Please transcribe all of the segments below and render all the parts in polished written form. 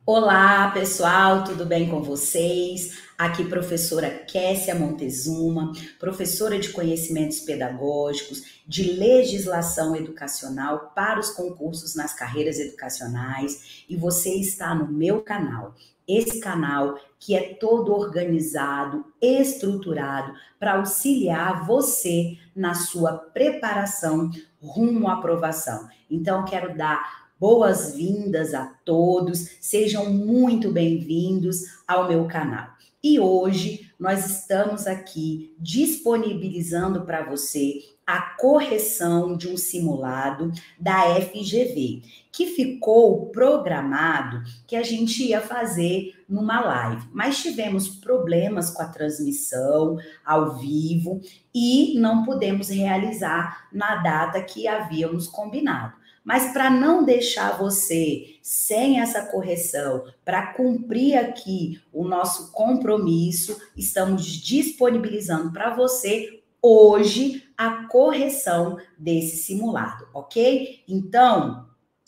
Olá, pessoal, tudo bem com vocês? Aqui, professora Kessia Montezuma, professora de conhecimentos pedagógicos, de legislação educacional para os concursos nas carreiras educacionais, e você está no meu canal. Esse canal que é todo organizado, estruturado para auxiliar você na sua preparação rumo à aprovação. Então, quero dar boas-vindas a todos, sejam muito bem-vindos ao meu canal. E hoje nós estamos aqui disponibilizando para você a correção de um simulado da FGV, que ficou programado que a gente ia fazer numa live, mas tivemos problemas com a transmissão ao vivo e não pudemos realizar na data que havíamos combinado. Mas para não deixar você sem essa correção, para cumprir aqui o nosso compromisso, estamos disponibilizando para você hoje a correção desse simulado, ok? Então,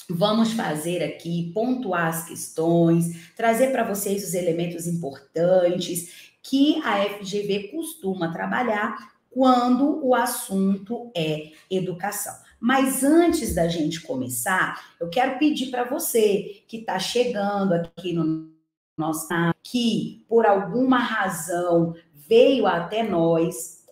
vamos fazer aqui, pontuar as questões, trazer para vocês os elementos importantes que a FGV costuma trabalhar quando o assunto é educação. Mas antes da gente começar, eu quero pedir para você que está chegando aqui no nosso canal, que por alguma razão veio até nós,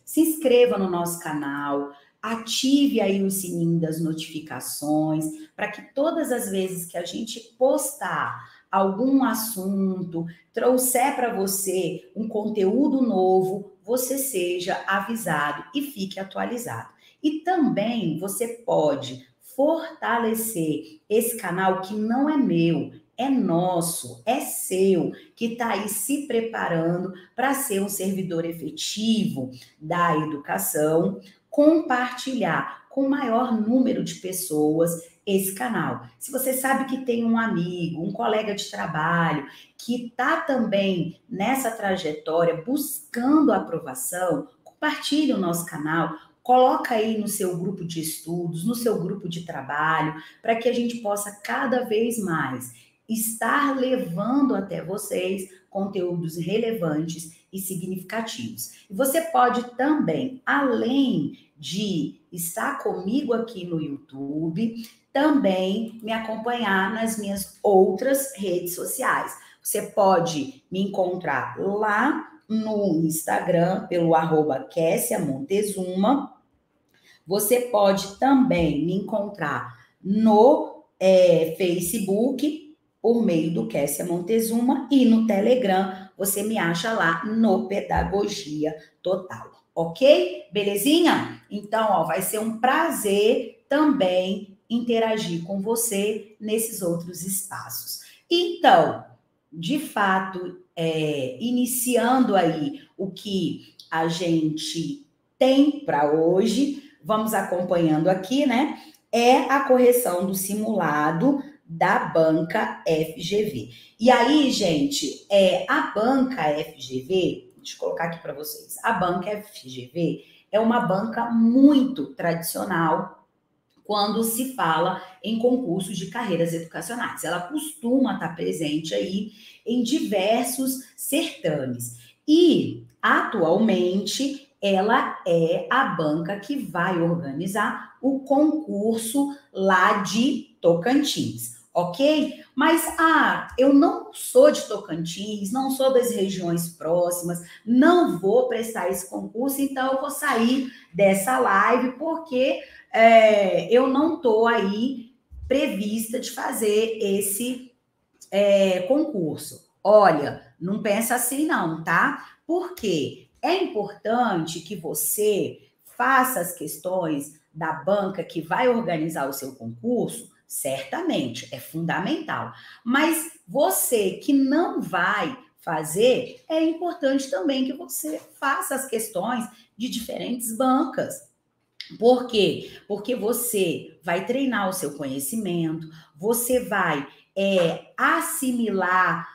se inscreva no nosso canal, ative aí o sininho das notificações, para que todas as vezes que a gente postar algum assunto, trouxer para você um conteúdo novo, você seja avisado e fique atualizado. E também você pode fortalecer esse canal que não é meu, é nosso, é seu, que está aí se preparando para ser um servidor efetivo da educação, compartilhar com o maior número de pessoas esse canal. Se você sabe que tem um amigo, um colega de trabalho que está também nessa trajetória buscando a aprovação, compartilhe o nosso canal, coloca aí no seu grupo de estudos, no seu grupo de trabalho, para que a gente possa cada vez mais estar levando até vocês conteúdos relevantes e significativos. E você pode também, além de estar comigo aqui no YouTube, também me acompanhar nas minhas outras redes sociais. Você pode me encontrar lá no Instagram, pelo @Kessia Montezuma. Você pode também me encontrar no Facebook, por meio do Kessia Montezuma, e no Telegram, você me acha lá no Pedagogia Total, ok? Belezinha? Então, ó, vai ser um prazer também interagir com você nesses outros espaços. Então, de fato, iniciando aí o que a gente tem para hoje, vamos acompanhando aqui, né? É a correção do simulado da banca FGV. E aí, gente, a banca FGV, deixa eu colocar aqui para vocês, a banca FGV é uma banca muito tradicional quando se fala em concursos de carreiras educacionais. Ela costuma estar presente aí em diversos certames. E, atualmente, ela é a banca que vai organizar o concurso lá de Tocantins, ok? Mas, eu não sou de Tocantins, não sou das regiões próximas, não vou prestar esse concurso, então eu vou sair dessa live porque eu não estou aí prevista de fazer esse concurso. Olha, não pensa assim não, tá? Porque é importante que você faça as questões da banca que vai organizar o seu concurso, certamente, é fundamental. Mas você que não vai fazer, é importante também que você faça as questões de diferentes bancas. Por quê? Porque você vai treinar o seu conhecimento, você vai assimilar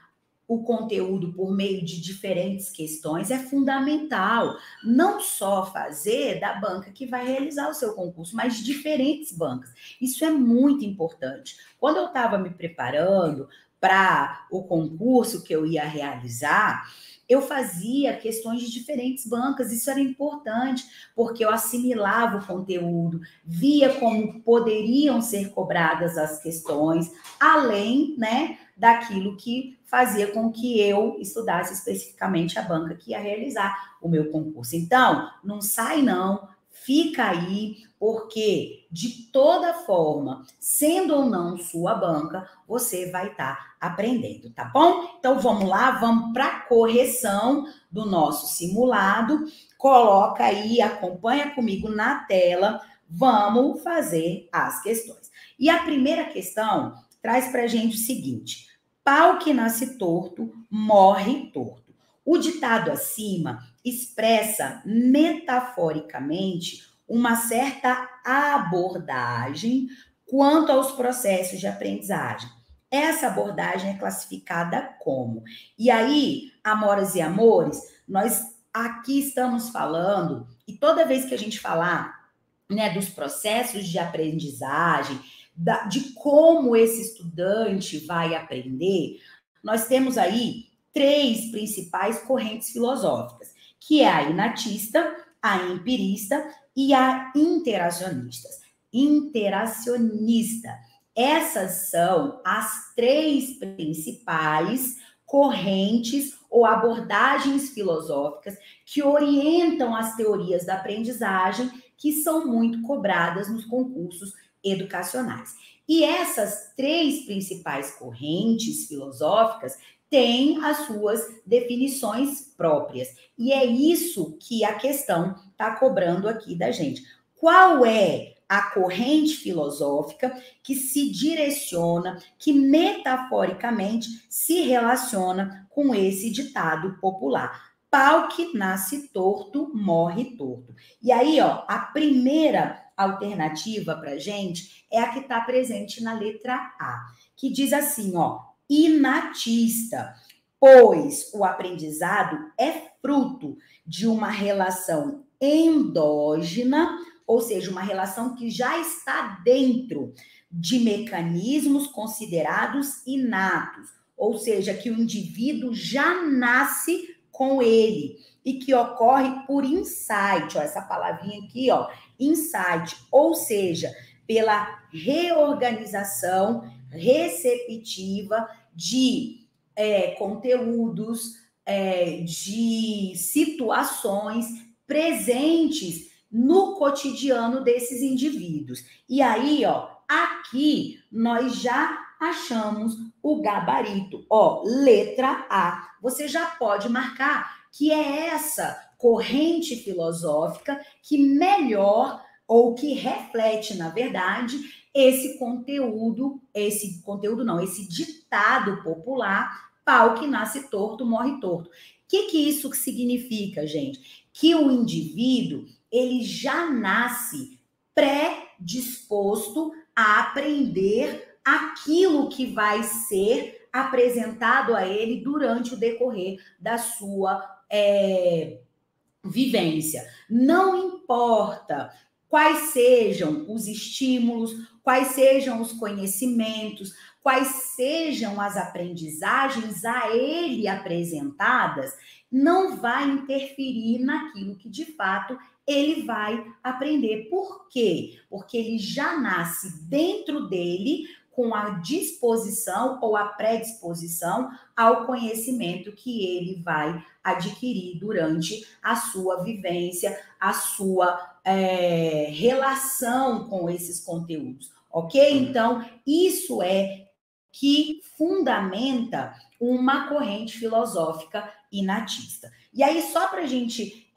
o conteúdo por meio de diferentes questões é fundamental. Não só fazer da banca que vai realizar o seu concurso, mas de diferentes bancas. Isso é muito importante. Quando eu estava me preparando para o concurso que eu ia realizar, eu fazia questões de diferentes bancas, isso era importante, porque eu assimilava o conteúdo, via como poderiam ser cobradas as questões, além, né, daquilo que fazia com que eu estudasse especificamente a banca que ia realizar o meu concurso. Então, não sai não, fica aí, porque de toda forma, sendo ou não sua banca, você vai estar aprendendo, tá bom? Então vamos lá, vamos para a correção do nosso simulado. Coloca aí, acompanha comigo na tela, vamos fazer as questões. E a primeira questão traz para a gente o seguinte: pau que nasce torto, morre torto. O ditado acima expressa metaforicamente uma certa abordagem quanto aos processos de aprendizagem. Essa abordagem é classificada como? E aí, amoras e amores, nós aqui estamos falando, e toda vez que a gente falar, né, dos processos de aprendizagem, de como esse estudante vai aprender, nós temos aí 3 principais correntes filosóficas, que é a inatista, a empirista e a interacionista. Essas são as 3 principais correntes ou abordagens filosóficas que orientam as teorias da aprendizagem, que são muito cobradas nos concursos educacionais. E essas 3 principais correntes filosóficas têm as suas definições próprias. E é isso que a questão está cobrando aqui da gente. Qual é a corrente filosófica que se direciona, que metaforicamente se relaciona com esse ditado popular? Pau que nasce torto, morre torto. E aí, ó, a primeira alternativa para gente é a que está presente na letra A, que diz assim, ó, inatista, pois o aprendizado é fruto de uma relação endógena, ou seja, uma relação que já está dentro de mecanismos considerados inatos, ou seja, que o indivíduo já nasce com ele e que ocorre por insight, ó, essa palavrinha aqui, ó, insight, ou seja, pela reorganização receptiva de conteúdos, de situações presentes no cotidiano desses indivíduos. E aí, ó, aqui nós já achamos o gabarito, ó, letra A. Você já pode marcar que é essa corrente filosófica que melhor ou que reflete, na verdade, esse ditado popular, pau que nasce torto, morre torto. O que isso significa, gente? Que o indivíduo, ele já nasce predisposto a aprender aquilo que vai ser apresentado a ele durante o decorrer da sua vivência. Não importa quais sejam os estímulos, quais sejam os conhecimentos, quais sejam as aprendizagens a ele apresentadas, não vai interferir naquilo que de fato ele vai aprender. Por quê? Porque ele já nasce dentro dele com a disposição ou a predisposição ao conhecimento que ele vai adquirir durante a sua vivência, a sua relação com esses conteúdos, ok? Então, isso é que fundamenta uma corrente filosófica inatista. E aí, só para a gente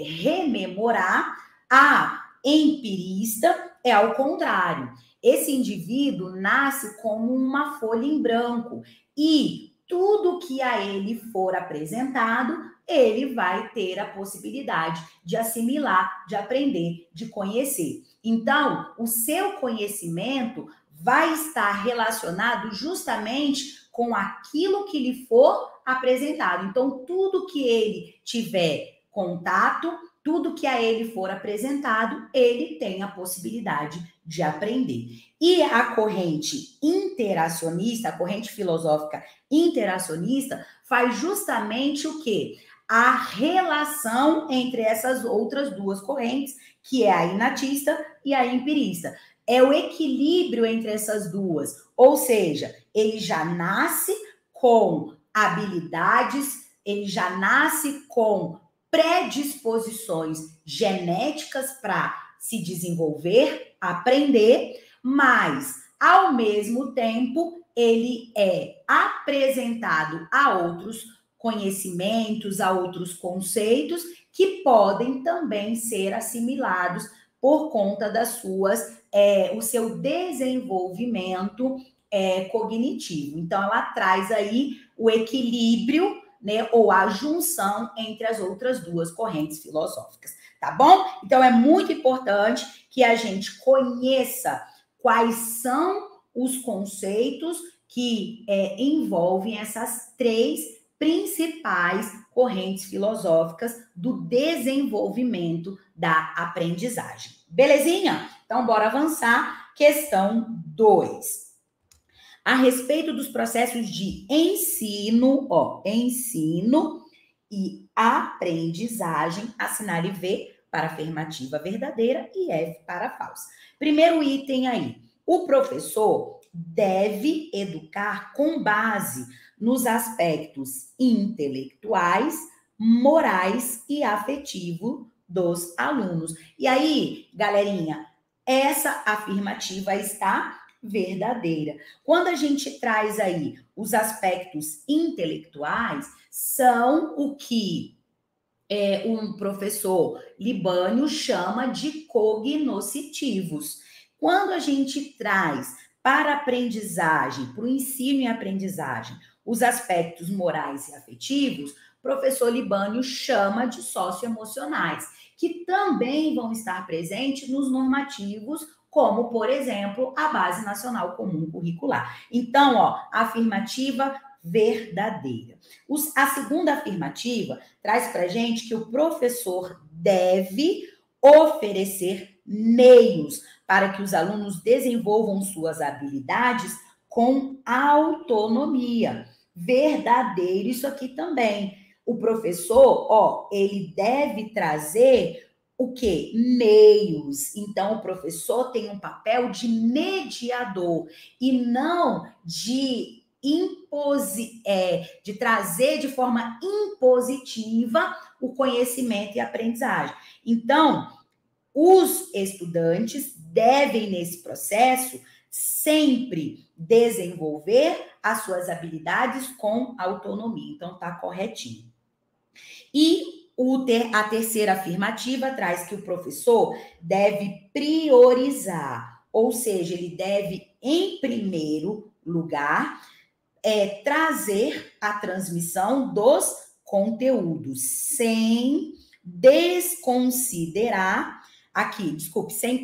rememorar, a empirista é ao contrário. Esse indivíduo nasce como uma folha em branco e tudo que a ele for apresentado, ele vai ter a possibilidade de assimilar, de aprender, de conhecer. Então, o seu conhecimento vai estar relacionado justamente com aquilo que lhe for apresentado. Então, tudo que ele tiver contato, tudo que a ele for apresentado, ele tem a possibilidade de aprender. E a corrente interacionista, a corrente filosófica interacionista, faz justamente o quê? A relação entre essas outras duas correntes, que é a inatista e a empirista. É o equilíbrio entre essas duas. Ou seja, ele já nasce com habilidades, ele já nasce com predisposições genéticas para se desenvolver, aprender, mas, ao mesmo tempo, ele é apresentado a outros conhecimentos, a outros conceitos que podem também ser assimilados por conta das suas, o seu desenvolvimento cognitivo. Então, ela traz aí o equilíbrio, né, ou a junção entre as outras duas correntes filosóficas, tá bom? Então, é muito importante que a gente conheça quais são os conceitos que envolvem essas três principais correntes filosóficas do desenvolvimento da aprendizagem. Belezinha? Então, bora avançar. Questão 2. A respeito dos processos de ensino e aprendizagem, assinale V para afirmativa verdadeira e F para falsa. Primeiro item aí. O professor deve educar com base nos aspectos intelectuais, morais e afetivos dos alunos. E aí, galerinha, essa afirmativa está verdadeira. Quando a gente traz aí os aspectos intelectuais, são o que um professor Libânio chama de cognoscitivos. Quando a gente traz para a aprendizagem, para o ensino e aprendizagem, os aspectos morais e afetivos, o professor Libânio chama de socioemocionais, que também vão estar presentes nos normativos, como, por exemplo, a Base Nacional Comum Curricular. Então, afirmativa verdadeira. A segunda afirmativa traz para a gente que o professor deve oferecer meios para que os alunos desenvolvam suas habilidades com autonomia. Verdadeiro isso aqui também. O professor, ele deve trazer o quê? Meios. Então, o professor tem um papel de mediador e não de trazer de forma impositiva o conhecimento e a aprendizagem. Então, os estudantes devem, nesse processo, sempre desenvolver as suas habilidades com autonomia. Então, tá corretinho. E a terceira afirmativa traz que o professor deve priorizar, ou seja, ele deve, em primeiro lugar, trazer a transmissão dos conteúdos, sem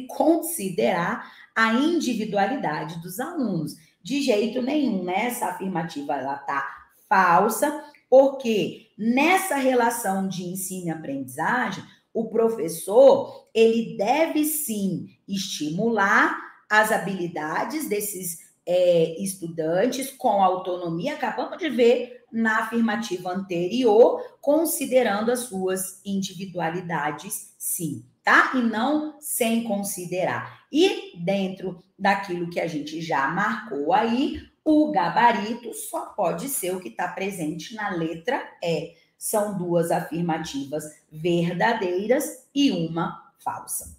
considerar a individualidade dos alunos. De jeito nenhum, né? Essa afirmativa ela tá falsa, porque nessa relação de ensino e aprendizagem, o professor, ele deve sim estimular as habilidades desses estudantes com autonomia, acabamos de ver na afirmativa anterior, considerando as suas individualidades, sim, tá? E não sem considerar. E dentro daquilo que a gente já marcou aí, o gabarito só pode ser o que está presente na letra E. São duas afirmativas verdadeiras e uma falsa.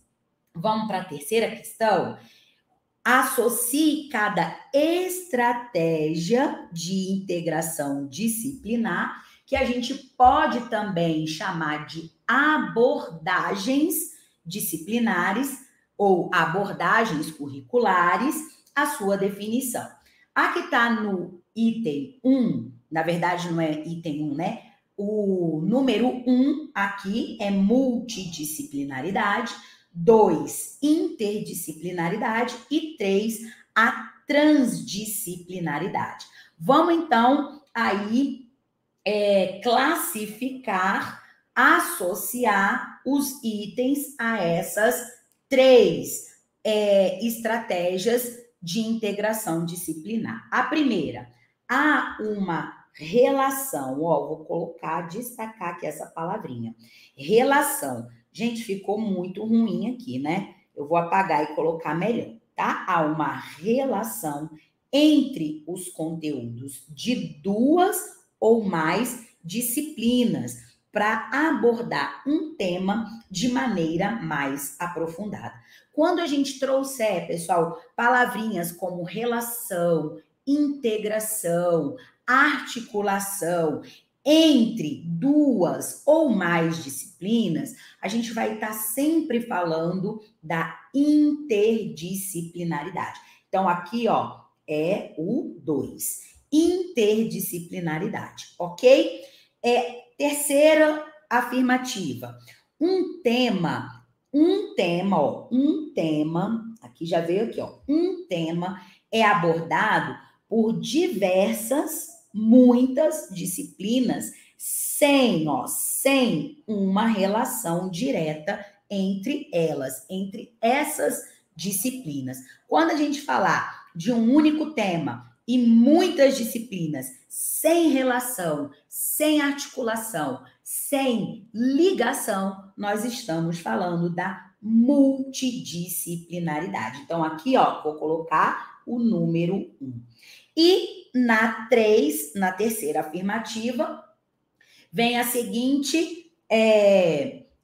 Vamos para a terceira questão? Associe cada estratégia de integração disciplinar, que a gente pode também chamar de abordagens disciplinares ou abordagens curriculares, a sua definição. A que está no item 1, na verdade não é item 1, né? O número 1 aqui é multidisciplinaridade, 2, interdisciplinaridade e 3, a transdisciplinaridade. Vamos então aí classificar, associar os itens a essas 3 estratégias de integração disciplinar. A primeira, há uma relação, vou colocar, destacar aqui essa palavrinha, relação. Gente, ficou muito ruim aqui, né? Eu vou apagar e colocar melhor, tá? Há uma relação entre os conteúdos de 2 ou mais disciplinas para abordar um tema de maneira mais aprofundada. Quando a gente trouxer, pessoal, palavrinhas como relação, integração, articulação entre 2 ou mais disciplinas, a gente vai estar sempre falando da interdisciplinaridade. Então, aqui, é o 2. Interdisciplinaridade, ok? Terceira afirmativa. Um tema, aqui já veio aqui, um tema é abordado por muitas disciplinas sem uma relação direta entre elas, entre essas disciplinas. Quando a gente falar de um único tema e muitas disciplinas sem relação, sem articulação, sem ligação, nós estamos falando da multidisciplinaridade. Então, aqui, vou colocar o número 1. E na terceira afirmativa, vem a seguinte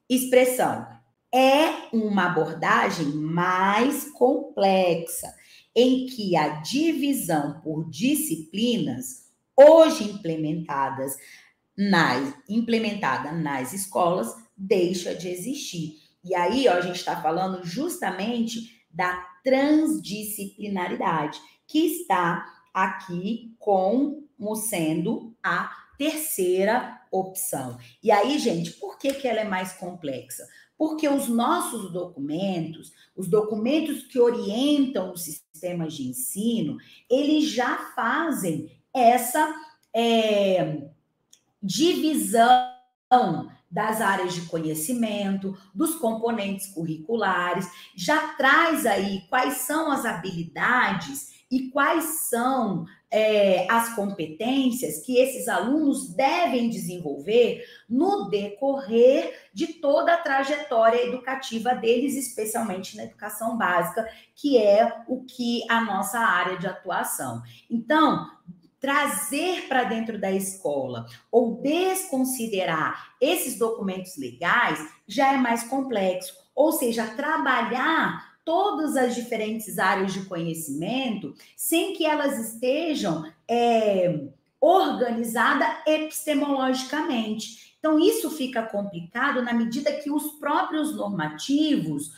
expressão. É uma abordagem mais complexa, em que a divisão por disciplinas, hoje implementada nas escolas, deixa de existir. E aí, a gente está falando justamente da transdisciplinaridade, que está aqui como sendo a terceira opção. E aí, gente, por que ela é mais complexa? Porque os nossos documentos, os documentos que orientam os sistemas de ensino, eles já fazem essa divisão das áreas de conhecimento, dos componentes curriculares, já traz aí quais são as habilidades e quais são as competências que esses alunos devem desenvolver no decorrer de toda a trajetória educativa deles, especialmente na educação básica, que é o que a nossa área de atuação. Então, trazer para dentro da escola ou desconsiderar esses documentos legais já é mais complexo, ou seja, trabalhar todas as diferentes áreas de conhecimento sem que elas estejam organizadas epistemologicamente. Então, isso fica complicado na medida que os próprios normativos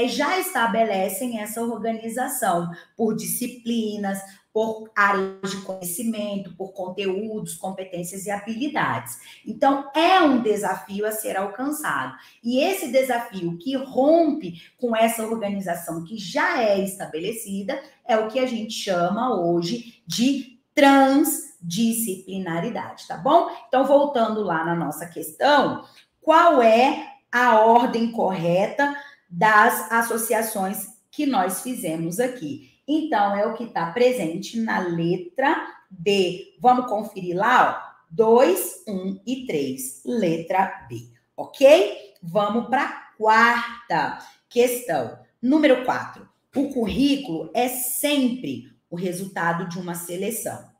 já estabelecem essa organização por disciplinas, por áreas de conhecimento, por conteúdos, competências e habilidades. Então, é um desafio a ser alcançado. E esse desafio que rompe com essa organização que já é estabelecida é o que a gente chama hoje de transdisciplinaridade, tá bom? Então, voltando lá na nossa questão, qual é a ordem correta das associações que nós fizemos aqui? Então, é o que está presente na letra B. Vamos conferir lá, 2, 1 e 3. Letra B, ok? Vamos para a quarta questão. Número 4. O currículo é sempre o resultado de uma seleção,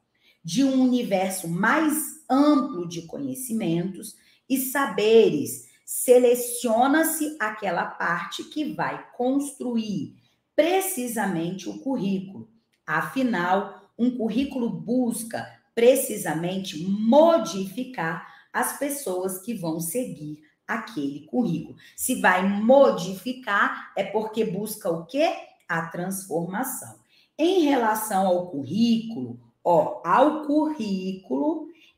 de um universo mais amplo de conhecimentos e saberes. Seleciona-se aquela parte que vai construir precisamente o currículo. Afinal, um currículo busca precisamente modificar as pessoas que vão seguir aquele currículo. Se vai modificar, é porque busca o quê? A transformação. Em relação ao currículo,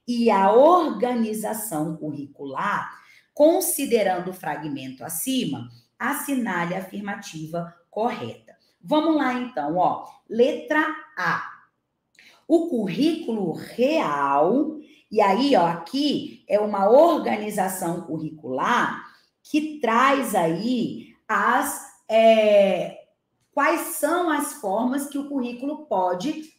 e a organização curricular, considerando o fragmento acima, assinale a afirmativa correta. Vamos lá, então, letra A. O currículo real E aí, ó, aqui é uma organização curricular que traz aí quais são as formas que o currículo pode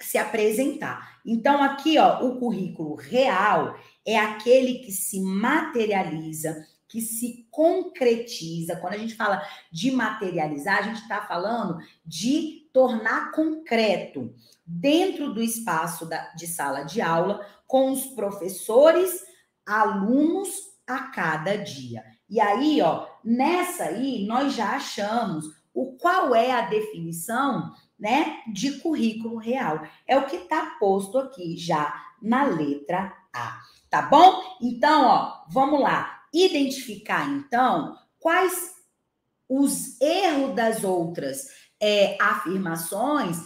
se apresentar. Então, aqui, ó, o currículo real é aquele que se materializa, que se concretiza. Quando a gente fala de materializar, a gente está falando de tornar concreto dentro do espaço de sala de aula, com os professores, alunos a cada dia. E aí, ó, nessa aí, nós já achamos qual é a definição, né, de currículo real. É o que está posto aqui já na letra A, tá bom? Então, ó, vamos lá. Identificar, então, quais os erros das outras afirmações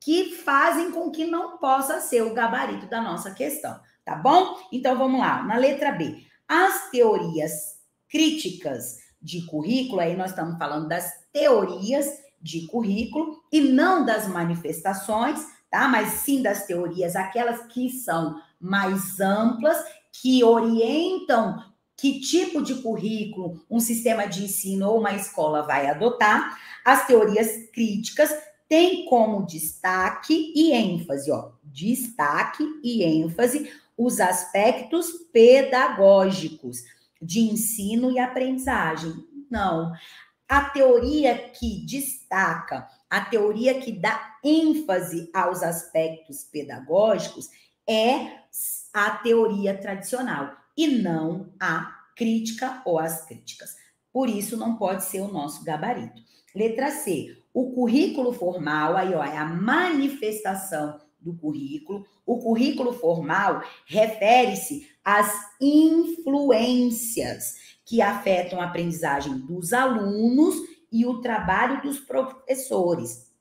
que fazem com que não possa ser o gabarito da nossa questão, tá bom? Então, vamos lá. Na letra B. As teorias críticas de currículo, aí nós estamos falando das teorias de currículo e não das manifestações, tá? Mas sim das teorias, aquelas que são mais amplas, que orientam que tipo de currículo um sistema de ensino ou uma escola vai adotar. As teorias críticas têm como destaque e ênfase, ó, destaque e ênfase os aspectos pedagógicos de ensino e aprendizagem. Não. A teoria que destaca, a teoria que dá ênfase aos aspectos pedagógicos é a teoria tradicional e não a crítica ou as críticas. Por isso, não pode ser o nosso gabarito. Letra C. O currículo formal, aí ó, é a manifestação do currículo. O currículo formal refere-se às influências que afetam a aprendizagem dos alunos e o trabalho dos professores,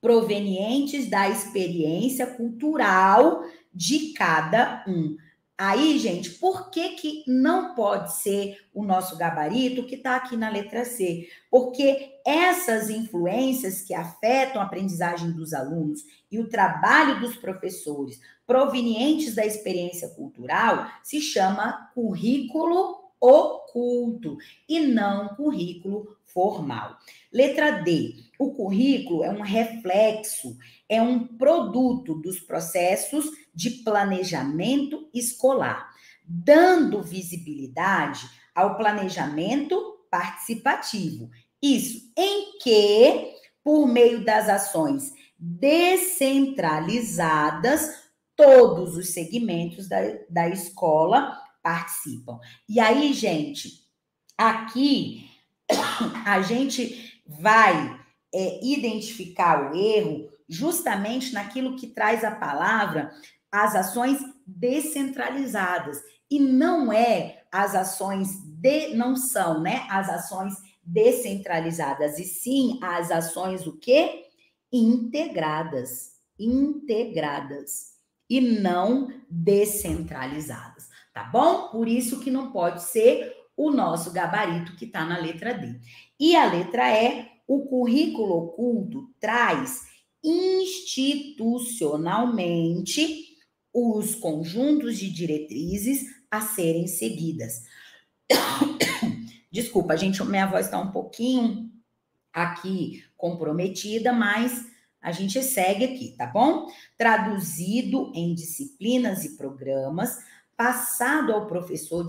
provenientes da experiência cultural de cada um. Aí, gente, por que não pode ser o nosso gabarito que está aqui na letra C? Porque essas influências que afetam a aprendizagem dos alunos e o trabalho dos professores, provenientes da experiência cultural, se chama currículo oculto e não currículo formal. Letra D. O currículo é um reflexo, é um produto dos processos de planejamento escolar, dando visibilidade ao planejamento participativo. Isso em que, por meio das ações descentralizadas, todos os segmentos da escola participam. E aí, gente, aqui a gente vai identificar o erro justamente naquilo que traz a palavra as ações descentralizadas. E não são, né, as ações descentralizadas, e sim as ações o quê? Integradas e não descentralizadas, tá bom? Por isso que não pode ser o nosso gabarito que está na letra D. E a letra E, o currículo oculto traz institucionalmente os conjuntos de diretrizes a serem seguidas. Desculpa, gente, minha voz está um pouquinho aqui comprometida, mas a gente segue aqui, tá bom? Traduzido em disciplinas e programas, passado ao professor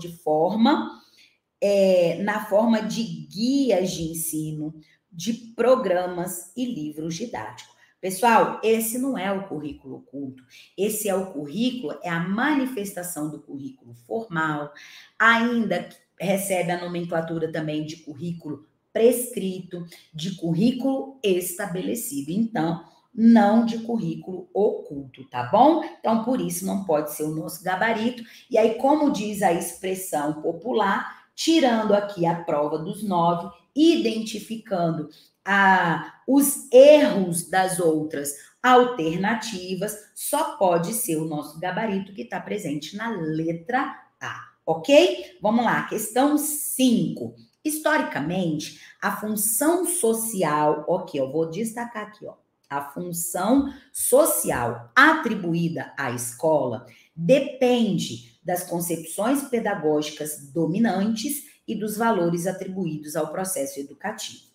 na forma de guias de ensino, de programas e livros didáticos. Pessoal, esse não é o currículo oculto. Esse é o currículo, é a manifestação do currículo formal, ainda recebe a nomenclatura também de currículo prescrito, de currículo estabelecido. Então, não de currículo oculto, tá bom? Então, por isso, não pode ser o nosso gabarito. E aí, como diz a expressão popular, tirando aqui a prova dos 9, identificando os erros das outras alternativas, só pode ser o nosso gabarito que está presente na letra A, ok? Vamos lá, questão 5. Historicamente, a função social, ok, eu vou destacar aqui, ó, a função social atribuída à escola depende das concepções pedagógicas dominantes e dos valores atribuídos ao processo educativo.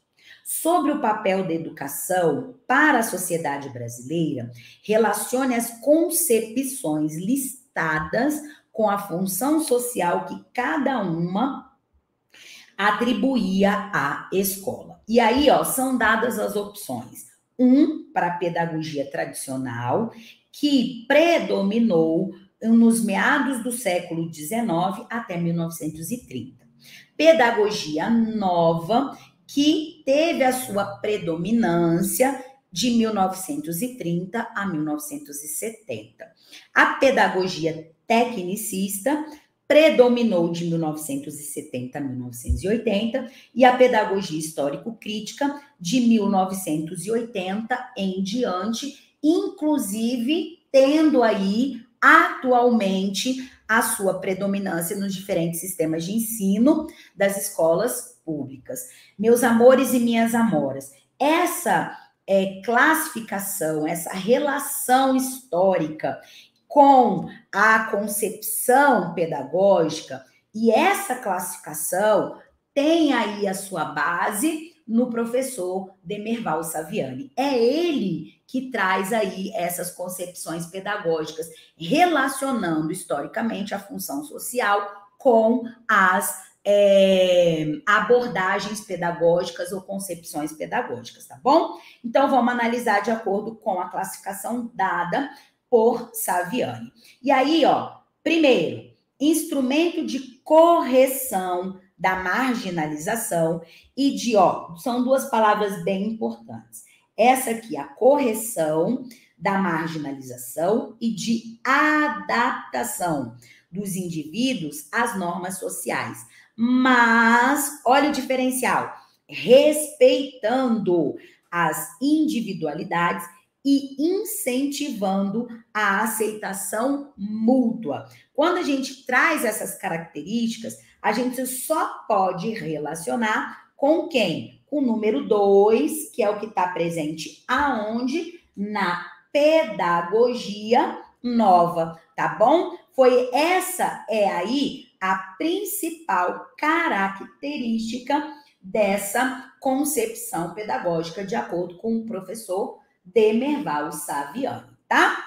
Sobre o papel da educação para a sociedade brasileira, relacione as concepções listadas com a função social que cada uma atribuía à escola. E aí, são dadas as opções. Para a pedagogia tradicional, que predominou nos meados do século XIX até 1930. Pedagogia nova, que teve a sua predominância de 1930 a 1970. A pedagogia tecnicista predominou de 1970 a 1980 e a pedagogia histórico-crítica de 1980 em diante, inclusive tendo aí atualmente a sua predominância nos diferentes sistemas de ensino das escolas públicas. Meus amores e minhas amoras, essa classificação, essa relação histórica com a concepção pedagógica, e essa classificação tem aí a sua base no professor Demerval Saviani. É ele que traz aí essas concepções pedagógicas, relacionando historicamente a função social com as abordagens pedagógicas ou concepções pedagógicas, tá bom? Então, vamos analisar de acordo com a classificação dada por Saviani. E aí, primeiro, instrumento de correção da marginalização e são duas palavras bem importantes. Essa aqui, a correção da marginalização e de adaptação dos indivíduos às normas sociais. Mas, olha o diferencial, respeitando as individualidades e incentivando a aceitação mútua. Quando a gente traz essas características, a gente só pode relacionar com quem? Com o número 2, que é o que está presente aonde? Na pedagogia nova, tá bom? Essa aí a principal característica dessa concepção pedagógica, de acordo com o professor Demerval Saviani, tá?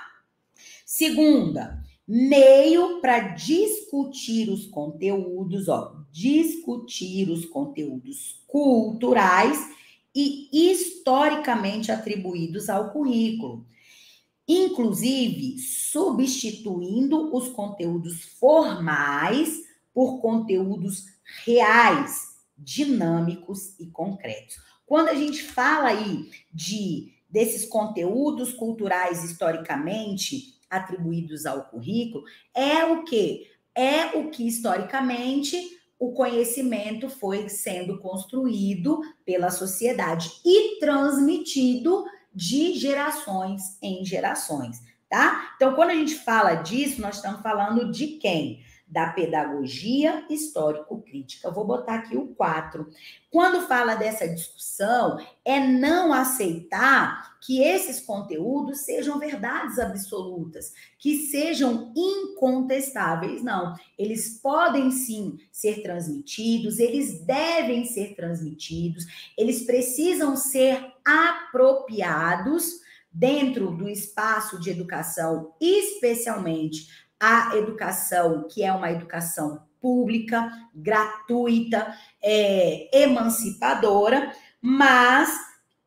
Segunda, meio para discutir os conteúdos, discutir os conteúdos culturais e historicamente atribuídos ao currículo, inclusive substituindo os conteúdos formais por conteúdos reais, dinâmicos e concretos. Quando a gente fala aí desses conteúdos culturais historicamente atribuídos ao currículo, é o quê? É o que historicamente o conhecimento foi sendo construído pela sociedade e transmitido de gerações em gerações, tá? Então, quando a gente fala disso, nós estamos falando de quem? Da pedagogia histórico-crítica. Eu vou botar aqui o 4. Quando fala dessa discussão, é não aceitar que esses conteúdos sejam verdades absolutas, que sejam incontestáveis. Não, eles podem sim ser transmitidos, eles devem ser transmitidos, eles precisam ser apropriados dentro do espaço de educação, especialmente a educação que é uma educação pública, gratuita, emancipadora, mas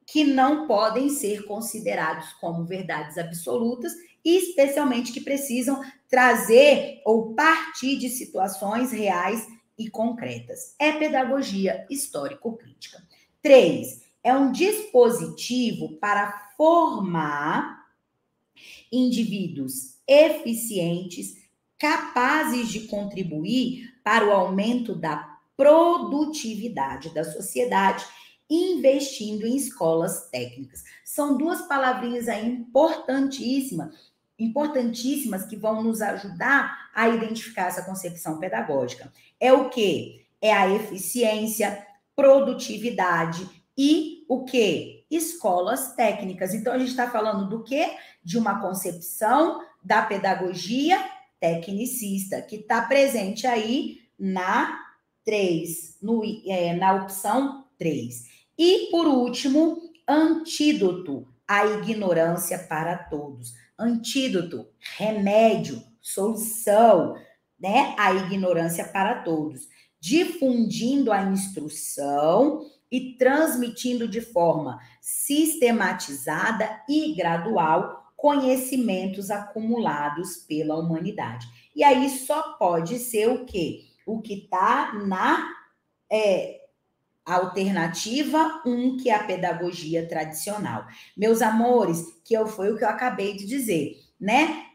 que não podem ser considerados como verdades absolutas, e especialmente que precisam trazer ou partir de situações reais e concretas. É pedagogia histórico-crítica. 3. É um dispositivo para formar indivíduos eficientes, capazes de contribuir para o aumento da produtividade da sociedade, investindo em escolas técnicas. São duas palavrinhas aí importantíssimas que vão nos ajudar a identificar essa concepção pedagógica. É o quê? É a eficiência, produtividade e o quê? Escolas técnicas. Então, a gente está falando do quê? De uma concepção da pedagogia tecnicista, que está presente aí na 3, na opção 3. E, por último, antídoto à ignorância para todos. Antídoto, remédio, solução, né? À ignorância para todos. Difundindo a instrução e transmitindo de forma sistematizada e gradual conhecimentos acumulados pela humanidade. E aí só pode ser o quê? O que está na alternativa 1, que é a pedagogia tradicional. Meus amores, foi o que eu acabei de dizer, né?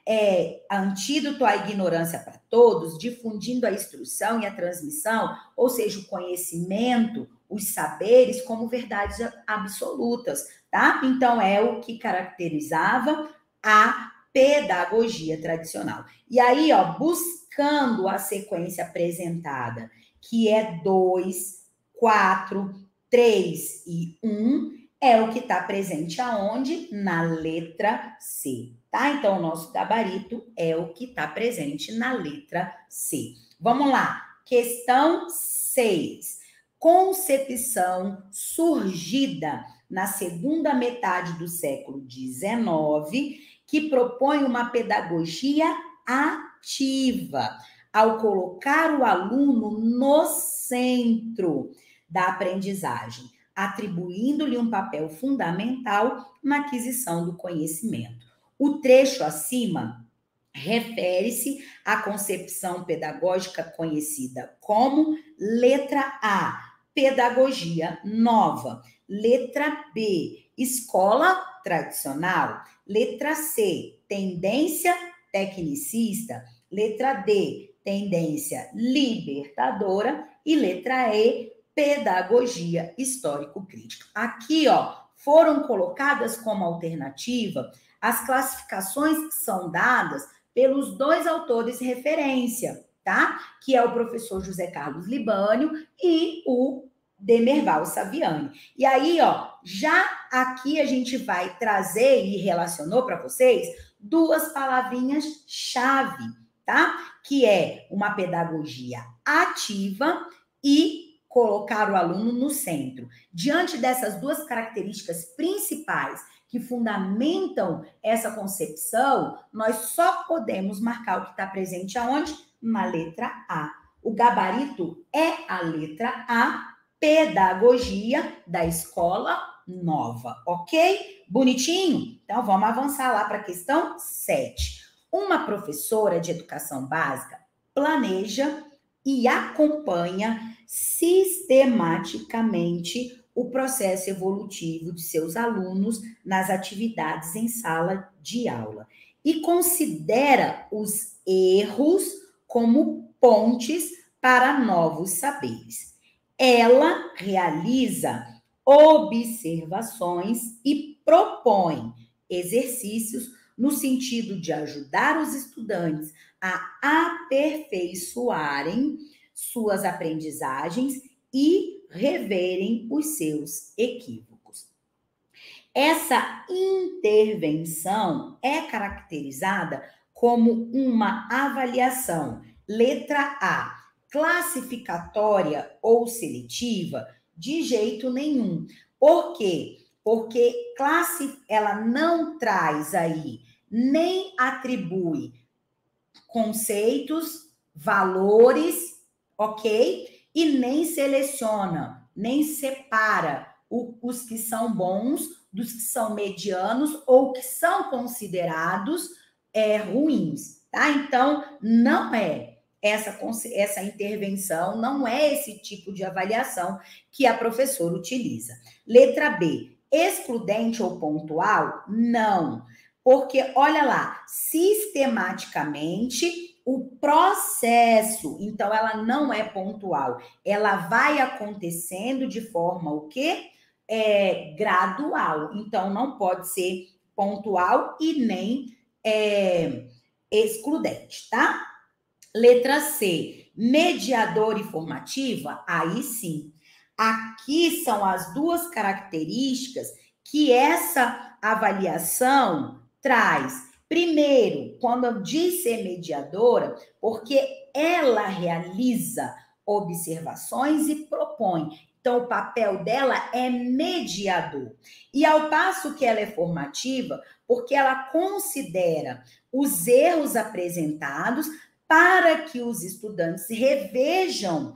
Antídoto à ignorância para todos, difundindo a instrução e a transmissão, ou seja, o conhecimento, os saberes como verdades absolutas, tá? Então, é o que caracterizava a pedagogia tradicional. E aí, ó, buscando a sequência apresentada, que é 2, 4, 3 e 1, é o que está presente aonde? Na letra C, tá? Então, o nosso gabarito é o que está presente na letra C. Vamos lá. Questão 6. Concepção surgida na segunda metade do século XIX, que propõe uma pedagogia ativa, ao colocar o aluno no centro da aprendizagem, atribuindo-lhe um papel fundamental na aquisição do conhecimento. O trecho acima refere-se à concepção pedagógica conhecida como letra A, pedagogia nova, letra B, escola tradicional, letra C, tendência tecnicista, letra D, tendência libertadora e letra E, pedagogia histórico-crítica. Aqui, ó, foram colocadas como alternativa as classificações que são dadas pelos dois autores de referência, tá? Que é o professor José Carlos Libânio e o Demerval Saviani. E aí, ó, já aqui a gente vai trazer e relacionou para vocês duas palavrinhas-chave, tá? Que é uma pedagogia ativa e colocar o aluno no centro. Diante dessas duas características principais que fundamentam essa concepção, nós só podemos marcar o que está presente aonde? Na letra A. O gabarito é a letra A, pedagogia da escola nova, ok? Bonitinho? Então, vamos avançar lá para a questão 7. Uma professora de educação básica planeja e acompanha sistematicamente o processo evolutivo de seus alunos nas atividades em sala de aula e considera os erros como pontes para novos saberes. Ela realiza observações e propõe exercícios no sentido de ajudar os estudantes a aperfeiçoarem suas aprendizagens e reverem os seus equívocos. Essa intervenção é caracterizada como uma avaliação, letra A, classificatória ou seletiva? De jeito nenhum. Por quê? Porque ela não traz aí, nem atribui conceitos, valores, ok? E nem seleciona, nem separa os que são bons dos que são medianos ou que são considerados ruins, tá? Então, não é essa intervenção, não é esse tipo de avaliação que a professora utiliza. Letra B, excludente ou pontual? Não, porque, olha lá, sistematicamente o processo, então ela não é pontual, ela vai acontecendo de forma o quê? Gradual, então não pode ser pontual e nem excludente, tá? Letra C, mediadora e formativa? Aí sim. Aqui são as duas características que essa avaliação traz. Primeiro, quando eu disse ser mediadora, porque ela realiza observações e propõe. Então, o papel dela é mediador. E ao passo que ela é formativa, porque ela considera os erros apresentados para que os estudantes revejam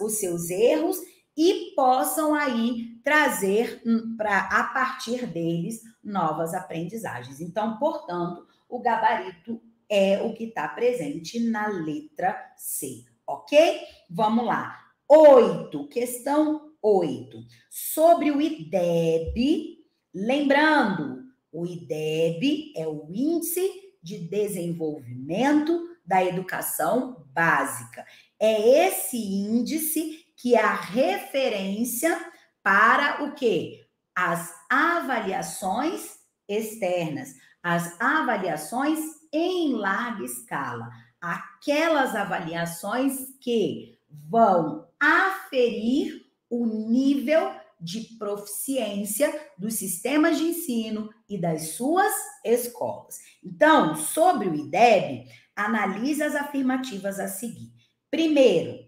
os seus erros e possam aí trazer a partir deles novas aprendizagens. Então, portanto, o gabarito é o que está presente na letra C, ok? Vamos lá. 8, questão 8. Sobre o IDEB, lembrando, o IDEB é o Índice de Desenvolvimento da Educação Básica. É esse índice que é a referência para o quê? As avaliações externas, as avaliações em larga escala, aquelas avaliações que vão aferir o nível de proficiência dos sistemas de ensino e das suas escolas. Então, sobre o IDEB, analise as afirmativas a seguir. Primeiro,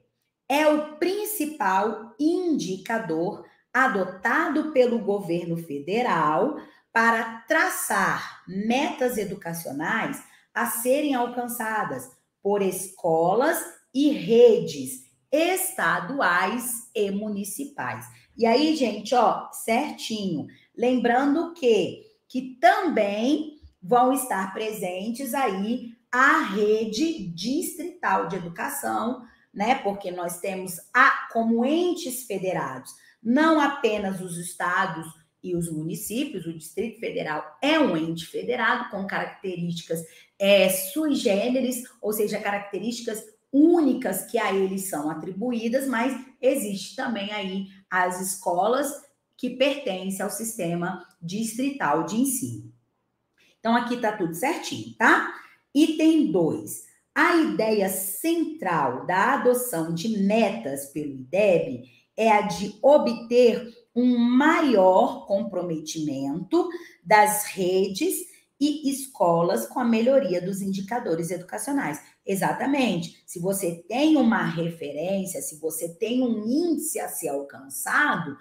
é o principal indicador adotado pelo governo federal para traçar metas educacionais a serem alcançadas por escolas e redes estaduais e municipais. E aí, gente, ó, certinho. Lembrando que também vão estar presentes aí a rede distrital de educação, né? Porque nós temos como entes federados, não apenas os estados e os municípios, o Distrito Federal é um ente federado com características sui generis, ou seja, características únicas que a eles são atribuídas, mas existe também aí as escolas que pertencem ao sistema distrital de ensino. Então, aqui tá tudo certinho, tá? Item 2. A ideia central da adoção de metas pelo IDEB é a de obter um maior comprometimento das redes e escolas com a melhoria dos indicadores educacionais. Exatamente. Se você tem uma referência, se você tem um índice a ser alcançado,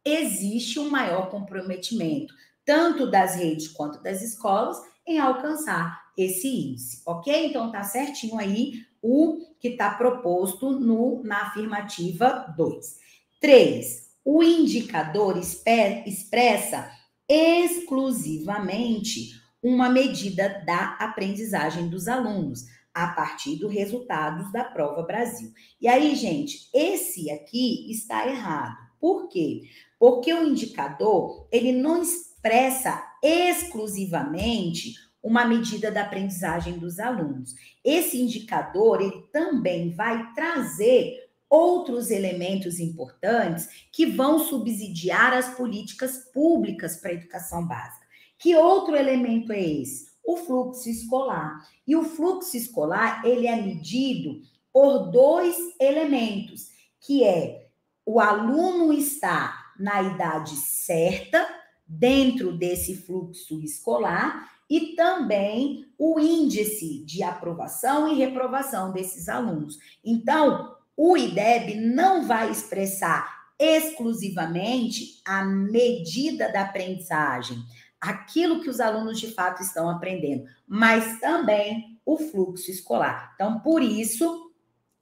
existe um maior comprometimento, tanto das redes quanto das escolas, em alcançar esse índice, ok? Então, tá certinho aí o que está proposto na afirmativa 2. 3. O indicador expressa exclusivamente uma medida da aprendizagem dos alunos, a partir dos resultados da Prova Brasil. E aí, gente, esse aqui está errado. Por quê? Porque o indicador, ele não expressa exclusivamente uma medida da aprendizagem dos alunos. Esse indicador, ele também vai trazer outros elementos importantes que vão subsidiar as políticas públicas para a educação básica. Que outro elemento é esse? O fluxo escolar. E o fluxo escolar, ele é medido por 2 elementos, que é o aluno estar na idade certa, dentro desse fluxo escolar, e também o índice de aprovação e reprovação desses alunos. Então, o IDEB não vai expressar exclusivamente a medida da aprendizagem, aquilo que os alunos de fato estão aprendendo, mas também o fluxo escolar. Então, por isso,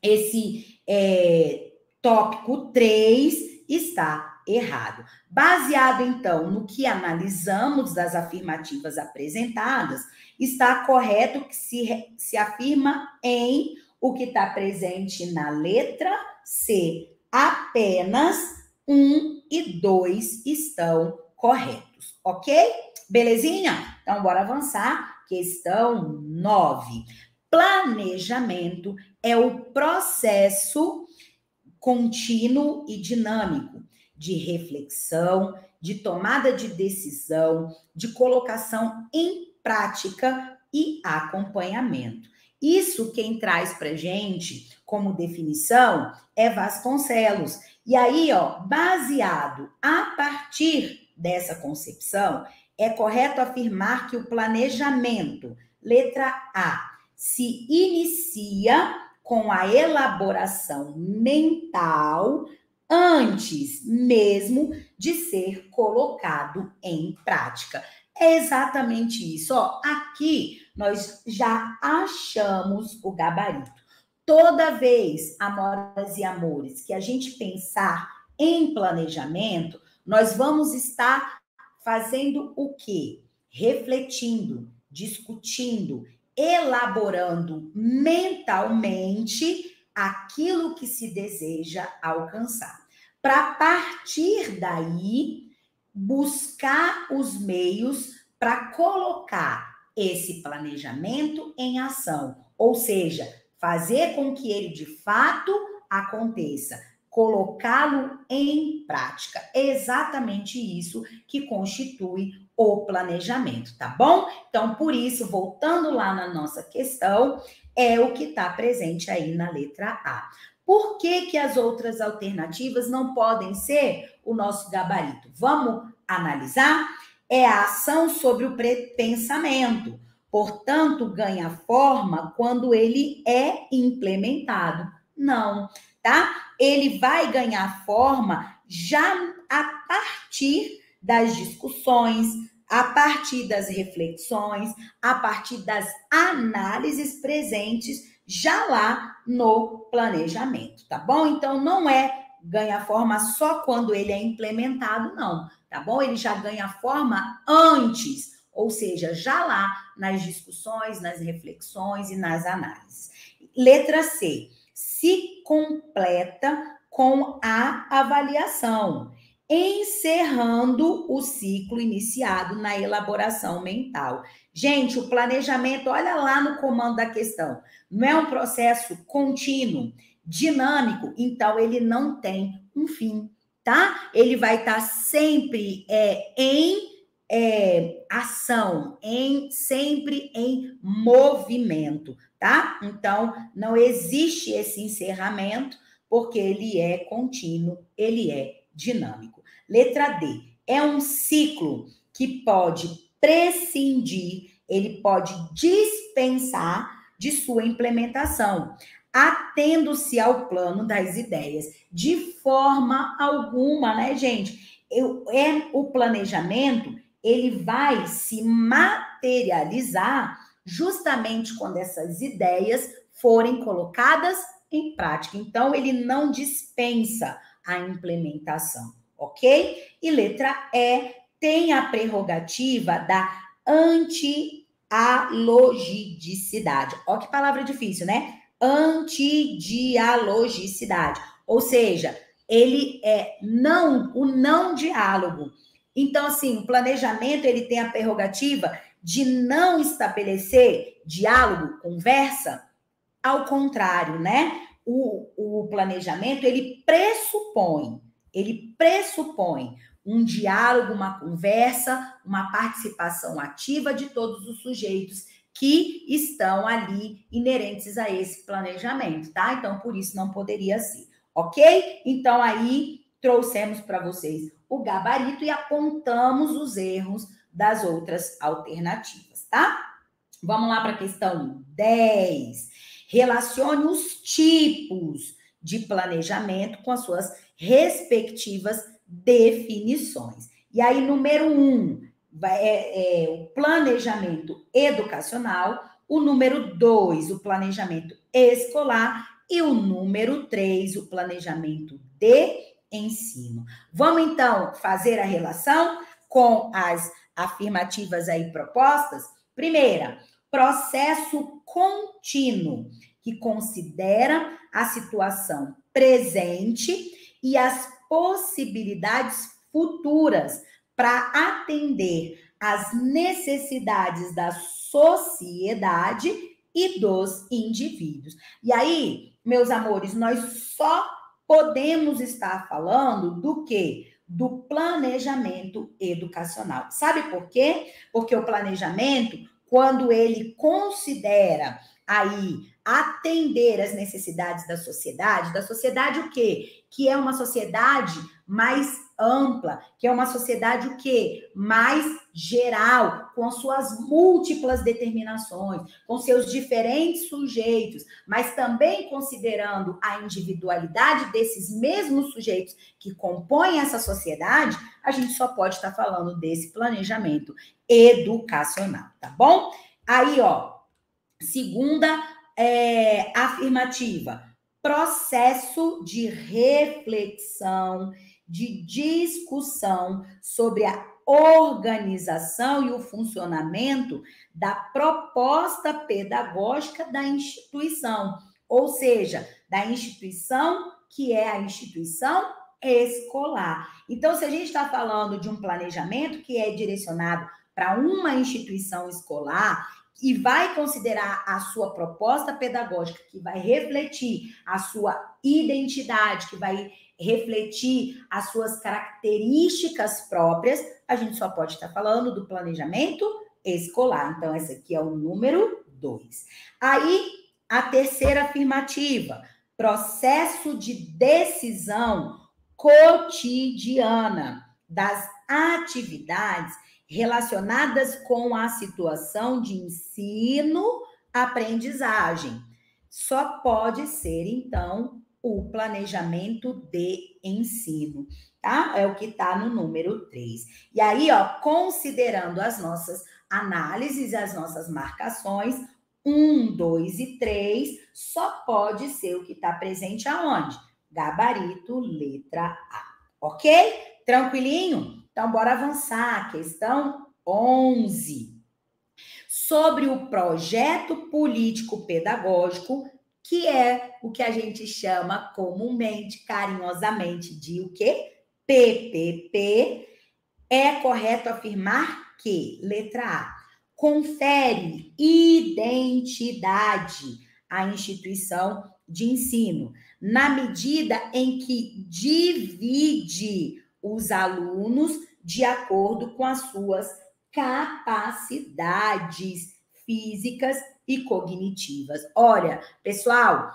esse tópico 3 está errado. Baseado, então, no que analisamos das afirmativas apresentadas, está correto que se afirma em o que está presente na letra C. Apenas 1 e 2 estão corretos, ok? Belezinha? Então, bora avançar. Questão 9. Planejamento é o processo contínuo e dinâmico de reflexão, de tomada de decisão, de colocação em prática e acompanhamento. Isso quem traz para gente como definição é Vasconcelos. E aí, ó, baseado a partir dessa concepção, é correto afirmar que o planejamento, letra A, se inicia com a elaboração mental antes mesmo de ser colocado em prática. É exatamente isso. Ó, aqui nós já achamos o gabarito. Toda vez, amoras e amores, que a gente pensar em planejamento, nós vamos estar fazendo o quê? Refletindo, discutindo, elaborando mentalmente aquilo que se deseja alcançar. Para partir daí, buscar os meios para colocar esse planejamento em ação, ou seja, fazer com que ele de fato aconteça, colocá-lo em prática. É exatamente isso que constitui o planejamento, tá bom? Então, por isso, voltando lá na nossa questão, é o que está presente aí na letra A. Por que as outras alternativas não podem ser o nosso gabarito? Vamos analisar? É a ação sobre o pensamento. Portanto, ganha forma quando ele é implementado. Não, tá? Ele vai ganhar forma já a partir das discussões, a partir das reflexões, a partir das análises presentes já lá no planejamento, tá bom? Então, não é ganha forma só quando ele é implementado, não, tá bom? Ele já ganha forma antes, ou seja, já lá nas discussões, nas reflexões e nas análises. Letra C, se completa com a avaliação, encerrando o ciclo iniciado na elaboração mental. Gente, o planejamento, olha lá no comando da questão, não é um processo contínuo, dinâmico, então ele não tem um fim, tá? Ele vai estar sempre em ação, sempre em movimento, tá? Então, não existe esse encerramento, porque ele é contínuo, ele é dinâmico. Letra D, é um ciclo que pode prescindir, ele pode dispensar de sua implementação, atendo-se ao plano das ideias, de forma alguma, né, gente? O planejamento, ele vai se materializar justamente quando essas ideias forem colocadas em prática. Então, ele não dispensa a implementação, ok? E letra E tem a prerrogativa da antialogicidade. Olha que palavra difícil, né? Antidialogicidade. Ou seja, ele é o não diálogo. Então, assim, o planejamento, ele tem a prerrogativa de não estabelecer diálogo, conversa. Ao contrário, né? O planejamento, ele pressupõe um diálogo, uma conversa, uma participação ativa de todos os sujeitos que estão ali inerentes a esse planejamento, tá? Então, por isso não poderia ser, ok? Então, aí trouxemos para vocês o gabarito e apontamos os erros das outras alternativas, tá? Vamos lá para a questão 10. Relacione os tipos de planejamento com as suas respectivas definições. E aí, número 1, o planejamento educacional, o número 2, o planejamento escolar, e o número 3, o planejamento de ensino. Vamos, então, fazer a relação com as afirmativas aí propostas? Primeira, processo contínuo, que considera a situação presente e as possibilidades futuras para atender às necessidades da sociedade e dos indivíduos. E aí, meus amores, nós só podemos estar falando do quê? Do planejamento educacional. Sabe por quê? Porque o planejamento, quando ele considera aí atender às necessidades da sociedade o quê? Que é uma sociedade mais ampla, que é uma sociedade o quê? Mais geral, com suas múltiplas determinações, com seus diferentes sujeitos, mas também considerando a individualidade desses mesmos sujeitos que compõem essa sociedade, a gente só pode estar falando desse planejamento educacional, tá bom? Aí, ó, segunda afirmativa, processo de reflexão, de discussão sobre a organização e o funcionamento da proposta pedagógica da instituição, ou seja, da instituição que é a instituição escolar. Então, se a gente está falando de um planejamento que é direcionado para uma instituição escolar e vai considerar a sua proposta pedagógica, que vai refletir a sua identidade, que vai refletir as suas características próprias, a gente só pode estar falando do planejamento escolar. Então, esse aqui é o número 2. Aí, a terceira afirmativa, processo de decisão cotidiana das atividades relacionadas com a situação de ensino-aprendizagem. Só pode ser, então, o planejamento de ensino, tá? É o que está no número 3. E aí, ó, considerando as nossas análises, as nossas marcações, 1, 2 e 3, só pode ser o que está presente aonde? Gabarito, letra A. Ok? Tranquilinho? Então, bora avançar. Questão 11. Sobre o projeto político-pedagógico, que é o que a gente chama comumente, carinhosamente, de o quê? PPP, é correto afirmar que, letra A, confere identidade à instituição de ensino, na medida em que divide os alunos de acordo com as suas capacidades físicas e cognitivas. Olha, pessoal,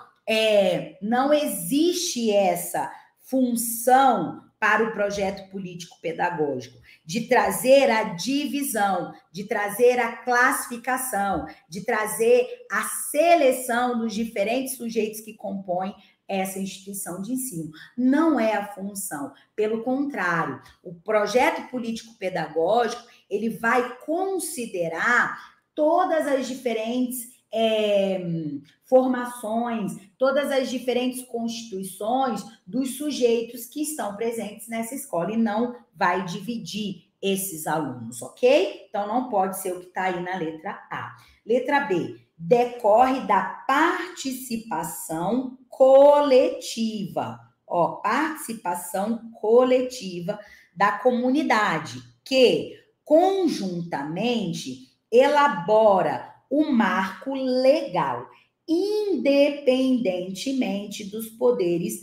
não existe essa função para o projeto político-pedagógico de trazer a divisão, de trazer a classificação, de trazer a seleção dos diferentes sujeitos que compõem essa instituição de ensino. Não é a função. Pelo contrário, o projeto político-pedagógico, ele vai considerar todas as diferentes formações, todas as diferentes constituições dos sujeitos que estão presentes nessa escola e não vai dividir esses alunos, ok? Então, não pode ser o que está aí na letra A. Letra B, decorre da participação coletiva. Ó, participação coletiva da comunidade, que conjuntamente elabora o marco legal, independentemente dos poderes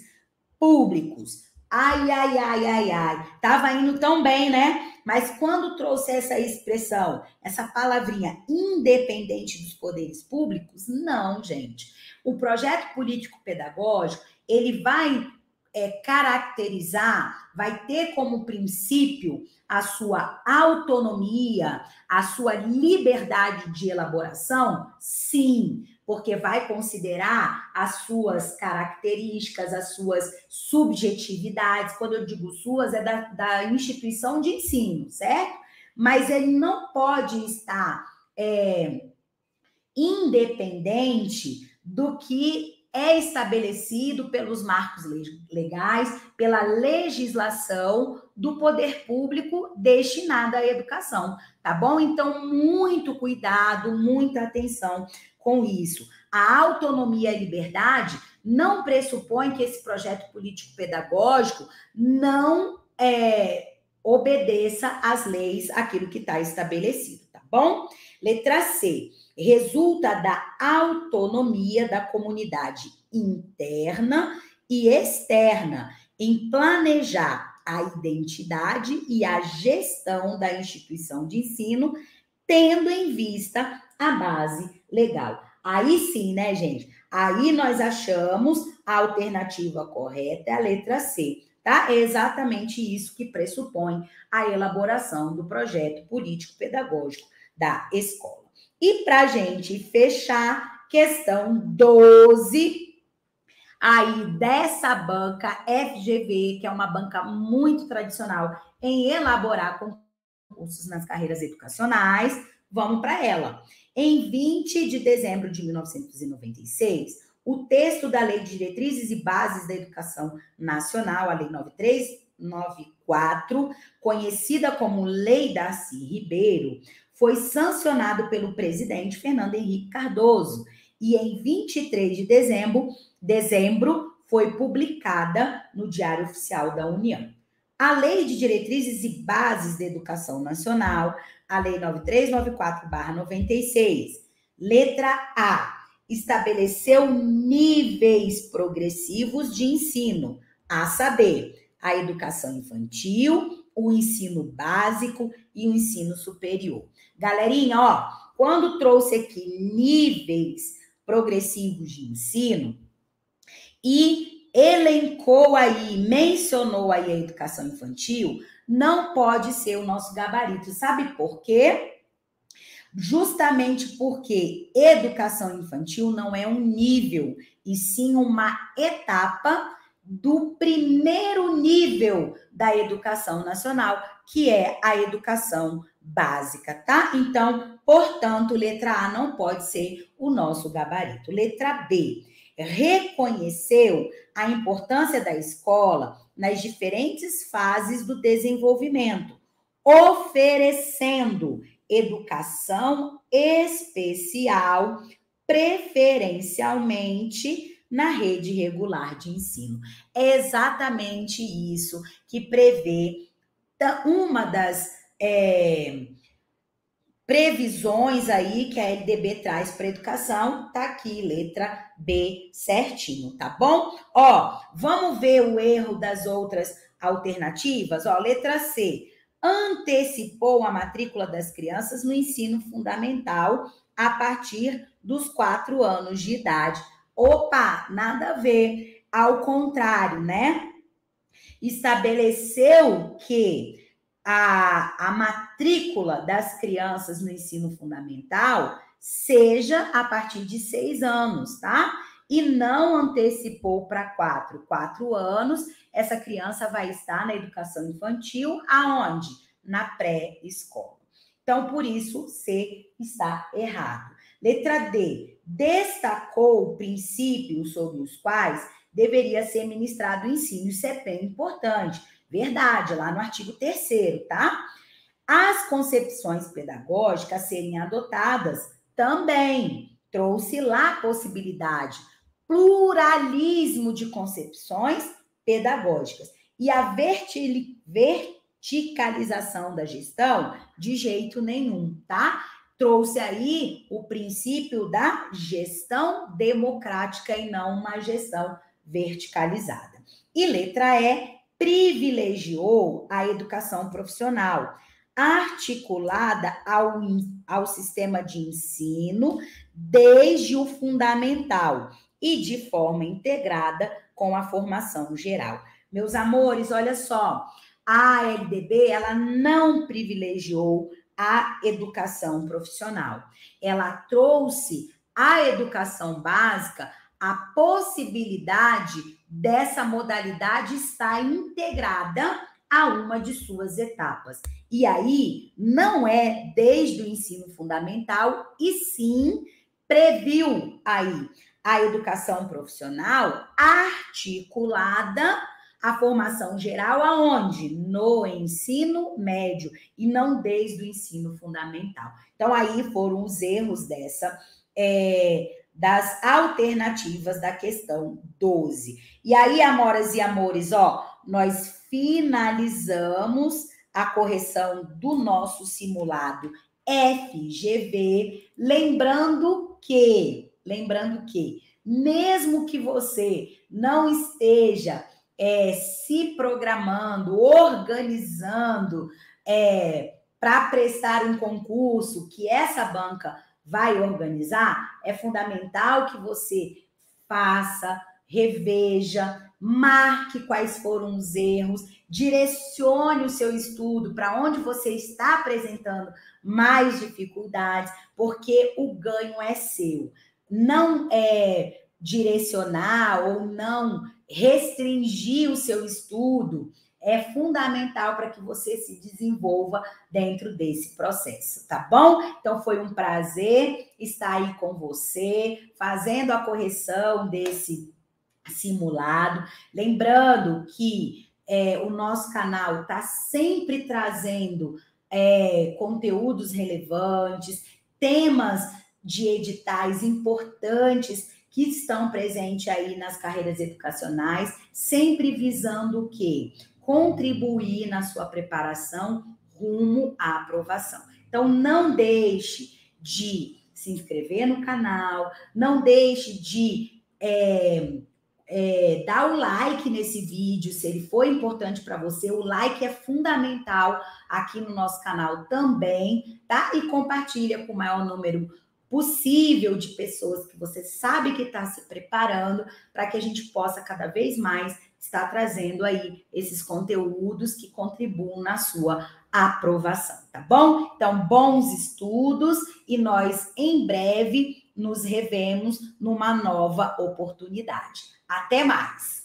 públicos. Ai, ai, ai, ai, ai. Tava indo tão bem, né? Mas quando trouxe essa expressão, essa palavrinha independente dos poderes públicos, não, gente. O projeto político-pedagógico, ele vai caracterizar, vai ter como princípio a sua autonomia, a sua liberdade de elaboração? Sim, porque vai considerar as suas características, as suas subjetividades. Quando eu digo suas, é da instituição de ensino, certo? Mas ele não pode estar independente do que é estabelecido pelos marcos legais, pela legislação do poder público destinada à educação, tá bom? Então, muito cuidado, muita atenção com isso. A autonomia e a liberdade não pressupõe que esse projeto político-pedagógico não obedeça às leis, aquilo que está estabelecido, tá bom? Letra C. Resulta da autonomia da comunidade interna e externa em planejar a identidade e a gestão da instituição de ensino, tendo em vista a base legal. Aí sim, né, gente? Aí nós achamos a alternativa correta, é a letra C. tá? É exatamente isso que pressupõe a elaboração do projeto político-pedagógico da escola. E para a gente fechar, questão 12, aí dessa banca FGV, que é uma banca muito tradicional em elaborar concursos nas carreiras educacionais, vamos para ela. Em 20 de dezembro de 1996, o texto da Lei de Diretrizes e Bases da Educação Nacional, a Lei 9394, conhecida como Lei Darcy Ribeiro, foi sancionado pelo presidente Fernando Henrique Cardoso e em 23 de dezembro foi publicada no Diário Oficial da União. A Lei de Diretrizes e Bases da Educação Nacional, a Lei 9394/96, letra A, estabeleceu níveis progressivos de ensino, a saber, a educação infantil, o ensino básico e o ensino superior. Galerinha, ó, quando trouxe aqui níveis progressivos de ensino e elencou aí, mencionou aí a educação infantil, não pode ser o nosso gabarito. Sabe por quê? Justamente porque educação infantil não é um nível, e sim uma etapa do primeiro nível da educação nacional, que é a educação básica, tá? Então, portanto, letra A não pode ser o nosso gabarito. Letra B, reconheceu a importância da escola nas diferentes fases do desenvolvimento, oferecendo educação especial, preferencialmente na rede regular de ensino. É exatamente isso que prevê uma das previsões aí que a LDB traz para educação, tá aqui, letra B, certinho, tá bom? Ó, vamos ver o erro das outras alternativas? Ó, letra C, antecipou a matrícula das crianças no ensino fundamental a partir dos 4 anos de idade. Opa, nada a ver. Ao contrário, né? Estabeleceu que a matrícula das crianças no ensino fundamental seja a partir de 6 anos, tá? E não antecipou para 4 anos. Essa criança vai estar na educação infantil, aonde? Na pré-escola. Então, por isso, C está errado. Letra D, destacou princípios sobre os quais deveria ser ministrado o ensino. Isso é bem importante. Verdade, lá no artigo 3º, tá? As concepções pedagógicas serem adotadas também. Trouxe lá a possibilidade, pluralismo de concepções pedagógicas. E a verticalização da gestão, de jeito nenhum, tá? Trouxe aí o princípio da gestão democrática e não uma gestão verticalizada. E letra E, privilegiou a educação profissional, articulada ao sistema de ensino desde o fundamental e de forma integrada com a formação geral. Meus amores, olha só, a LDB, ela não privilegiou a educação profissional. Ela trouxe à educação básica a possibilidade dessa modalidade estar integrada a uma de suas etapas. E aí, não é desde o ensino fundamental, e sim previu aí a educação profissional articulada à formação geral, aonde? No ensino médio, e não desde o ensino fundamental. Então, aí foram os erros das alternativas da questão 12. E aí, amoras e amores, ó, nós finalizamos a correção do nosso simulado FGV, lembrando que, mesmo que você não esteja se programando, organizando para prestar um concurso que essa banca vai organizar, é fundamental que você faça, reveja, marque quais foram os erros, direcione o seu estudo para onde você está apresentando mais dificuldades, porque o ganho é seu. Não é direcionar ou não restringir o seu estudo é fundamental para que você se desenvolva dentro desse processo, tá bom? Então, foi um prazer estar aí com você, fazendo a correção desse simulado. Lembrando que o nosso canal está sempre trazendo conteúdos relevantes, temas de editais importantes que estão presentes aí nas carreiras educacionais, sempre visando o quê? Contribuir na sua preparação rumo à aprovação. Então, não deixe de se inscrever no canal, não deixe de dar o like nesse vídeo, se ele for importante para você. O like é fundamental aqui no nosso canal também, tá? E compartilha com o maior número possível de pessoas que você sabe que está se preparando, para que a gente possa cada vez mais estar trazendo aí esses conteúdos que contribuam na sua aprovação, tá bom? Então, bons estudos e nós em breve nos revemos numa nova oportunidade. Até mais!